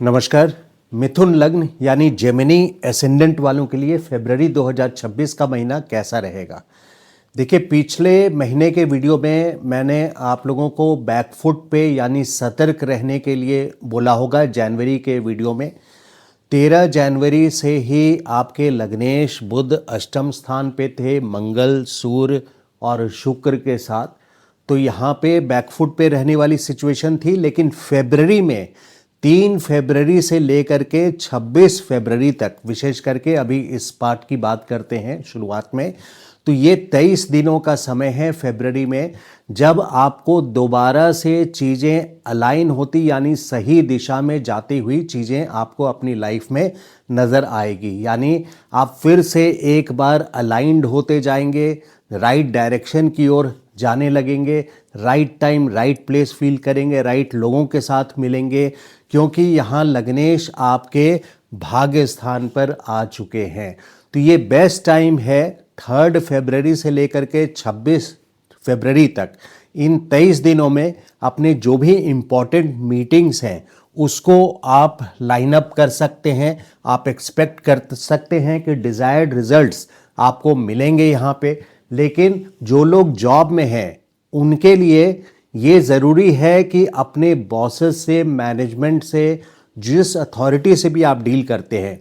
नमस्कार। मिथुन लग्न यानी जेमिनी एसेंडेंट वालों के लिए फरवरी 2026 का महीना कैसा रहेगा। देखिए, पिछले महीने के वीडियो में मैंने आप लोगों को बैकफुट पे यानी सतर्क रहने के लिए बोला होगा। जनवरी के वीडियो में 13 जनवरी से ही आपके लग्नेश बुध अष्टम स्थान पे थे, मंगल सूर्य और शुक्र के साथ। तो यहाँ पे बैकफुट पे रहने वाली सिचुएशन थी। लेकिन फरवरी में 3 फरवरी से लेकर के 26 फरवरी तक, विशेष करके अभी इस पार्ट की बात करते हैं शुरुआत में, तो ये 23 दिनों का समय है फरवरी में, जब आपको दोबारा से चीज़ें अलाइन होती यानी सही दिशा में जाती हुई चीज़ें आपको अपनी लाइफ में नज़र आएगी। यानी आप फिर से एक बार अलाइंड होते जाएंगे, राइट डायरेक्शन की ओर जाने लगेंगे, right time right place feel करेंगे, राइट लोगों के साथ मिलेंगे, क्योंकि यहाँ लग्नेश आपके भाग्य स्थान पर आ चुके हैं। तो ये बेस्ट टाइम है 3 फरवरी से लेकर के 26 फरवरी तक। इन 23 दिनों में अपने जो भी इम्पॉर्टेंट मीटिंग्स हैं उसको आप लाइन अप कर सकते हैं। आप एक्सपेक्ट कर सकते हैं कि डिज़ायर्ड रिजल्ट्स आपको मिलेंगे यहाँ पे। लेकिन जो लोग जॉब में हैं उनके लिए ये ज़रूरी है कि अपने बॉसेस से, मैनेजमेंट से, जिस अथॉरिटी से भी आप डील करते हैं,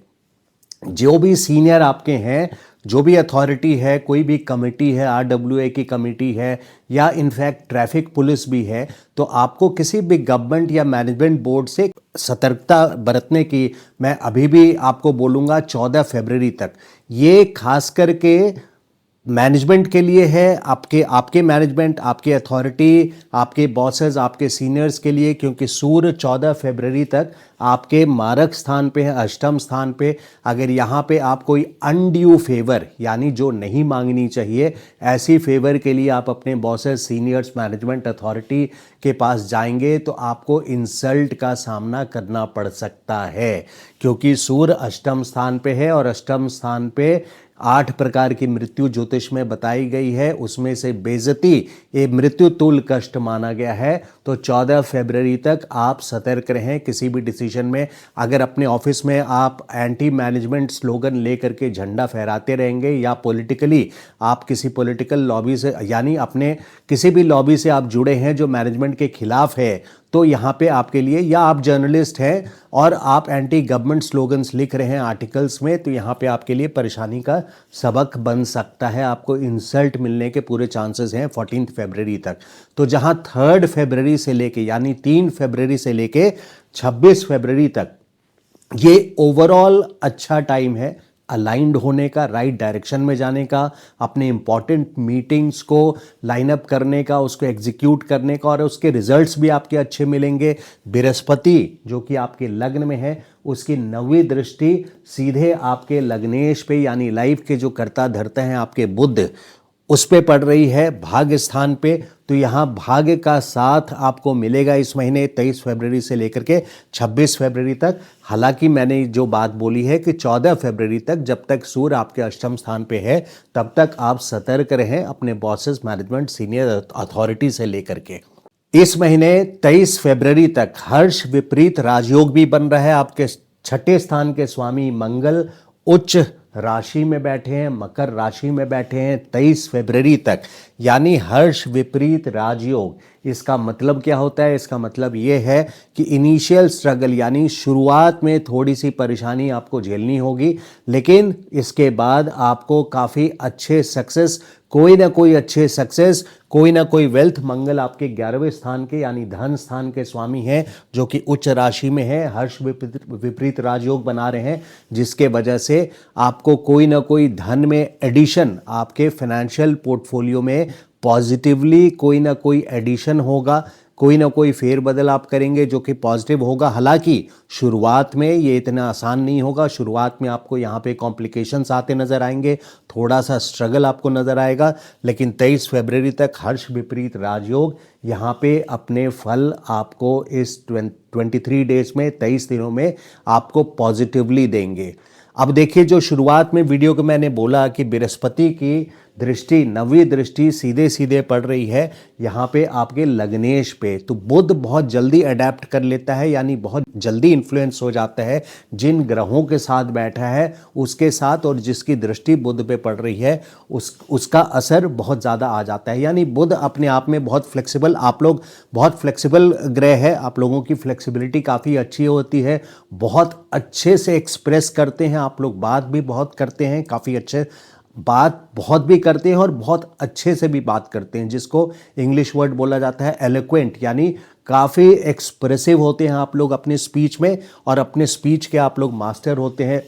जो भी सीनियर आपके हैं, जो भी अथॉरिटी है, कोई भी कमेटी है, RWA की कमेटी है या इनफैक्ट ट्रैफिक पुलिस भी है, तो आपको किसी भी गवर्नमेंट या मैनेजमेंट बोर्ड से सतर्कता बरतने की मैं अभी भी आपको बोलूँगा 14 फरवरी तक। ये खास करके मैनेजमेंट के लिए है, आपके मैनेजमेंट, आपके अथॉरिटी, आपके बॉसेस, आपके सीनियर्स के लिए, क्योंकि सूर्य 14 फरवरी तक आपके मारक स्थान पे है, अष्टम स्थान पे। अगर यहाँ पे आप कोई अनड्यू फेवर यानी जो नहीं मांगनी चाहिए, ऐसी फेवर के लिए आप अपने बॉसेस, सीनियर्स, मैनेजमेंट अथॉरिटी के पास जाएंगे तो आपको इंसल्ट का सामना करना पड़ सकता है, क्योंकि सूर्य अष्टम स्थान पे है और अष्टम स्थान पे 8 प्रकार की मृत्यु ज्योतिष में बताई गई है। उसमें से बेइज्जती ये मृत्यु तुल्य कष्ट माना गया है। तो 14 फरवरी तक आप सतर्क रहें किसी भी डिसीजन में। अगर अपने ऑफिस में आप एंटी मैनेजमेंट स्लोगन लेकर के झंडा फहराते रहेंगे या पॉलिटिकली आप किसी पॉलिटिकल लॉबी से यानी अपने किसी भी लॉबी से आप जुड़े हैं जो मैनेजमेंट के खिलाफ है, तो यहाँ पे आपके लिए, या आप जर्नलिस्ट हैं और आप एंटी गवर्नमेंट स्लोगन्स लिख रहे हैं आर्टिकल्स में, तो यहाँ पे आपके लिए परेशानी का सबक बन सकता है। आपको इंसल्ट मिलने के पूरे चांसेस हैं 14 फरवरी तक। तो जहाँ 3 फरवरी से लेके यानी 3 फरवरी से लेके 26 फरवरी तक ये ओवरऑल अच्छा टाइम है अलाइंड होने का, राइट डायरेक्शन में जाने का, अपने इंपॉर्टेंट मीटिंग्स को लाइन अप करने का, उसको एग्जीक्यूट करने का, और उसके रिजल्ट्स भी आपके अच्छे मिलेंगे। बृहस्पति जो कि आपके लग्न में है, उसकी 9वीं दृष्टि सीधे आपके लग्नेश पे यानी लाइफ के जो कर्ता धर्ता हैं आपके बुध, उस पे पड़ रही है भाग्य स्थान पे। तो यहाँ भाग्य का साथ आपको मिलेगा इस महीने 23 फरवरी से लेकर के 26 फरवरी तक। हालांकि मैंने जो बात बोली है कि 14 फरवरी तक, जब तक सूर्य आपके अष्टम स्थान पे है, तब तक आप सतर्क रहें अपने बॉसेस, मैनेजमेंट, सीनियर अथॉरिटी से लेकर के। इस महीने 23 फरवरी तक हर्ष विपरीत राजयोग भी बन रहा है। आपके 6ठे स्थान के स्वामी मंगल उच्च राशि में बैठे हैं, मकर राशि में बैठे हैं 23 फरवरी तक, यानी हर्ष विपरीत राजयोग। इसका मतलब क्या होता है? इसका मतलब ये है कि इनिशियल स्ट्रगल यानी शुरुआत में थोड़ी सी परेशानी आपको झेलनी होगी, लेकिन इसके बाद आपको काफ़ी अच्छे सक्सेस, कोई ना कोई अच्छे सक्सेस, कोई ना कोई वेल्थ। मंगल आपके 11वें स्थान के यानी धन स्थान के स्वामी हैं, जो कि उच्च राशि में है, हर्ष विपरीत राजयोग बना रहे हैं, जिसके वजह से आपको कोई ना कोई धन में एडिशन, आपके फाइनेंशियल पोर्टफोलियो में पॉजिटिवली कोई ना कोई एडिशन होगा, कोई ना कोई फेरबदल आप करेंगे जो कि पॉजिटिव होगा। हालांकि शुरुआत में ये इतना आसान नहीं होगा। शुरुआत में आपको यहाँ पे कॉम्प्लिकेशंस आते नजर आएंगे, थोड़ा सा स्ट्रगल आपको नजर आएगा, लेकिन 23 फरवरी तक हर्ष विपरीत राजयोग यहाँ पे अपने फल आपको इस 23 डेज में, 23 दिनों में आपको पॉजिटिवली देंगे। अब देखिए, जो शुरुआत में वीडियो को मैंने बोला कि बृहस्पति की दृष्टि, नवी दृष्टि सीधे सीधे पड़ रही है यहाँ पे आपके लग्नेश पे। तो बुध बहुत जल्दी अडेप्ट कर लेता है, यानी बहुत जल्दी इन्फ्लुएंस हो जाता है जिन ग्रहों के साथ बैठा है उसके साथ, और जिसकी दृष्टि बुध पे पड़ रही है उसका असर बहुत ज़्यादा आ जाता है। यानी बुध अपने आप में बहुत फ्लेक्सिबल, आप लोग बहुत फ्लेक्सिबल ग्रह है, आप लोगों की फ्लेक्सिबिलिटी काफ़ी अच्छी होती है, बहुत अच्छे से एक्सप्रेस करते हैं आप लोग, बात भी बहुत करते हैं, काफ़ी अच्छे बात बहुत भी करते हैं और बहुत अच्छे से भी बात करते हैं, जिसको इंग्लिश वर्ड बोला जाता है एलोक्वेंट, यानी काफ़ी एक्सप्रेसिव होते हैं आप लोग अपने स्पीच में, और अपने स्पीच के आप लोग मास्टर होते हैं।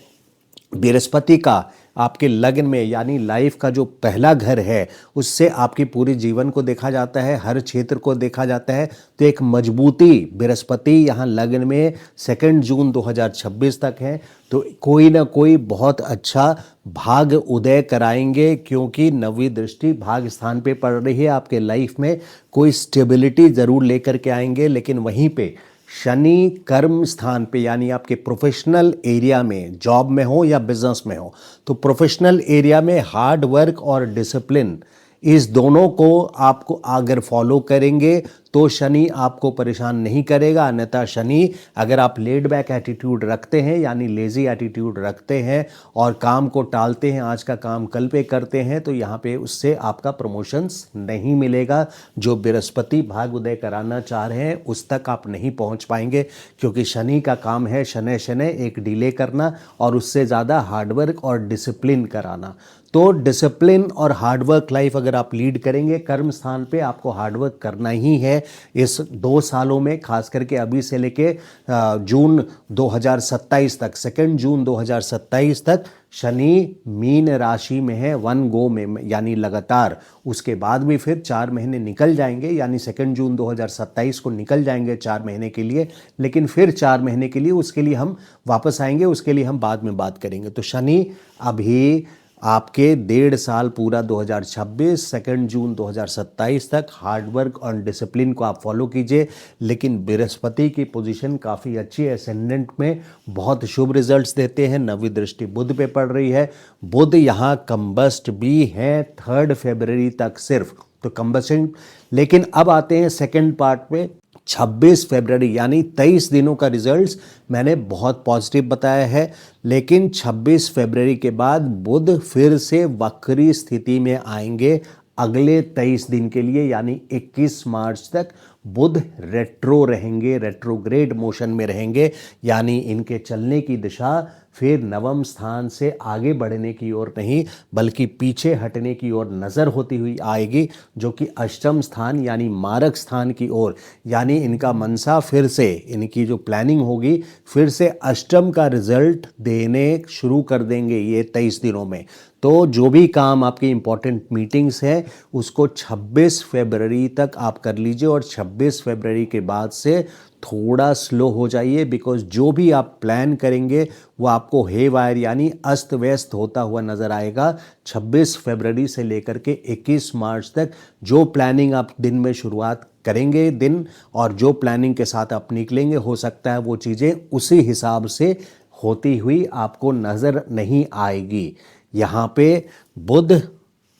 बृहस्पति का आपके लग्न में, यानी लाइफ का जो पहला घर है, उससे आपके पूरे जीवन को देखा जाता है, हर क्षेत्र को देखा जाता है। तो एक मजबूती बृहस्पति यहाँ लग्न में 2 जून 2026 तक है, तो कोई ना कोई बहुत अच्छा भाग उदय कराएंगे, क्योंकि नवी दृष्टि भाग स्थान पे पड़ रही है। आपके लाइफ में कोई स्टेबिलिटी ज़रूर लेकर के आएंगे, लेकिन वहीं पे शनि कर्म स्थान पे, यानी आपके प्रोफेशनल एरिया में, जॉब में हो या बिजनेस में हो, तो प्रोफेशनल एरिया में हार्ड वर्क और डिसिप्लिन, इस दोनों को आपको अगर फॉलो करेंगे तो शनि आपको परेशान नहीं करेगा। अन्यथा शनि, अगर आप लेड बैक एटीट्यूड रखते हैं, यानी लेजी एटीट्यूड रखते हैं और काम को टालते हैं, आज का काम कल पे करते हैं, तो यहाँ पे उससे आपका प्रमोशंस नहीं मिलेगा। जो बृहस्पति भाग उदय कराना चाह रहे हैं उस तक आप नहीं पहुँच पाएंगे, क्योंकि शनि का काम है शनै शनै एक डिले करना और उससे ज़्यादा हार्डवर्क और डिसिप्लिन कराना। तो डिसिप्लिन और हार्डवर्क लाइफ अगर आप लीड करेंगे, कर्म स्थान पे आपको हार्डवर्क करना ही है इस 2 सालों में, खास करके अभी से लेके जून 2027 तक, 2 जून 2027 तक शनि मीन राशि में है, वन गो में, यानी लगातार। उसके बाद भी फिर 4 महीने निकल जाएंगे, यानी 2 जून 2027 को निकल जाएंगे 4 महीने के लिए, लेकिन फिर 4 महीने के लिए उसके लिए हम वापस आएंगे, उसके लिए हम बाद में बात करेंगे। तो शनि अभी आपके 1.5 साल पूरा 2026, 2 जून 2027 तक हार्डवर्क और डिसिप्लिन को आप फॉलो कीजिए। लेकिन बृहस्पति की पोजीशन काफ़ी अच्छी है, असेंडेंट में बहुत शुभ रिजल्ट्स देते हैं। नवी दृष्टि बुध पे पड़ रही है, बुध यहाँ कंबस्ट भी है 3 फरवरी तक सिर्फ, तो कंबस्टिंग। लेकिन अब आते हैं सेकेंड पार्ट पे, 26 फरवरी यानी 23 दिनों का रिजल्ट्स मैंने बहुत पॉजिटिव बताया है। लेकिन 26 फरवरी के बाद बुध फिर से वक्री स्थिति में आएंगे अगले 23 दिन के लिए, यानी 21 मार्च तक बुध रेट्रो रहेंगे, रेट्रोग्रेड मोशन में रहेंगे, यानी इनके चलने की दिशा फिर नवम स्थान से आगे बढ़ने की ओर नहीं, बल्कि पीछे हटने की ओर नज़र होती हुई आएगी, जो कि अष्टम स्थान यानी मारक स्थान की ओर। यानी इनका मनसा फिर से, इनकी जो प्लानिंग होगी फिर से अष्टम का रिजल्ट देने शुरू कर देंगे ये 23 दिनों में। तो जो भी काम आपकी इंपॉर्टेंट मीटिंग्स हैं उसको 26 फरवरी तक आप कर लीजिए, और 26 फरवरी के बाद से थोड़ा स्लो हो जाइए, बिकॉज जो भी आप प्लान करेंगे वो आपको हे वायर यानी अस्त व्यस्त होता हुआ नज़र आएगा। 26 फरवरी से लेकर के 21 मार्च तक जो प्लानिंग आप दिन में शुरुआत करेंगे दिन, और जो प्लानिंग के साथ आप निकलेंगे, हो सकता है वो चीज़ें उसी हिसाब से होती हुई आपको नज़र नहीं आएगी। यहाँ पे बुध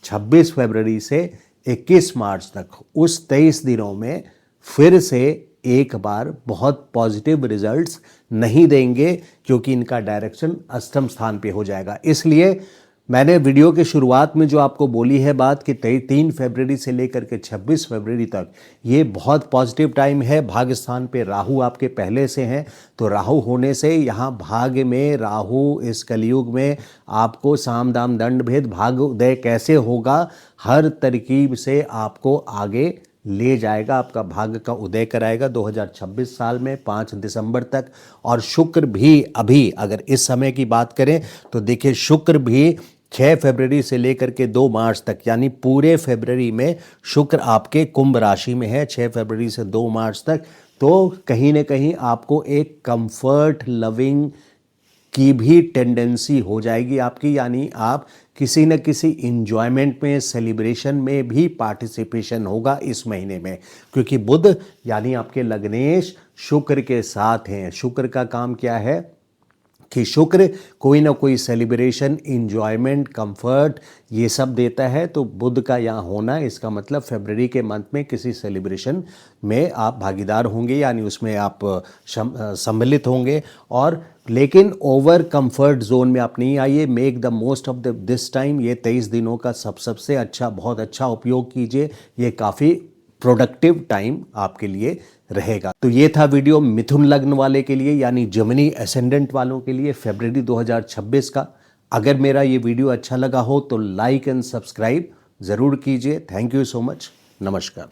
26 फरवरी से 21 मार्च तक उस 23 दिनों में फिर से एक बार बहुत पॉजिटिव रिजल्ट्स नहीं देंगे, क्योंकि इनका डायरेक्शन अष्टम स्थान पे हो जाएगा। इसलिए मैंने वीडियो के शुरुआत में जो आपको बोली है बात कि 3 फरवरी से लेकर के 26 फरवरी तक ये बहुत पॉजिटिव टाइम है। भाग्य स्थान पे राहु आपके पहले से हैं, तो राहु होने से यहाँ भाग्य में राहु इस कलयुग में आपको साम दाम दंड भेद भाग्य उदय कैसे होगा, हर तरकीब से आपको आगे ले जाएगा, आपका भाग्य का उदय कराएगा 2026 साल में 5 दिसंबर तक। और शुक्र भी अभी अगर इस समय की बात करें तो देखिए, शुक्र भी 6 फरवरी से लेकर के 2 मार्च तक, यानी पूरे फरवरी में शुक्र आपके कुंभ राशि में है, 6 फरवरी से 2 मार्च तक। तो कहीं ना कहीं आपको एक कंफर्ट लविंग की भी टेंडेंसी हो जाएगी आपकी, यानी आप किसी न किसी इंजॉयमेंट में, सेलिब्रेशन में भी पार्टिसिपेशन होगा इस महीने में, क्योंकि बुध यानी आपके लग्नेश शुक्र के साथ हैं। शुक्र का काम क्या है? कि शुक्र कोई ना कोई सेलिब्रेशन, इंजॉयमेंट, कंफर्ट ये सब देता है। तो बुध का यहाँ होना, इसका मतलब फरवरी के मंथ में किसी सेलिब्रेशन में आप भागीदार होंगे, यानी उसमें आप सम्मिलित होंगे। और लेकिन ओवर कंफर्ट जोन में आप नहीं आइए। Make the most of this time. ये 23 दिनों का सबसे अच्छा, बहुत अच्छा उपयोग कीजिए। ये काफ़ी प्रोडक्टिव टाइम आपके लिए रहेगा। तो ये था वीडियो मिथुन लग्न वाले के लिए, यानी जेमिनी एसेंडेंट वालों के लिए फरवरी 2026 का। अगर मेरा ये वीडियो अच्छा लगा हो तो लाइक एंड सब्सक्राइब ज़रूर कीजिए। Thank you so much. नमस्कार।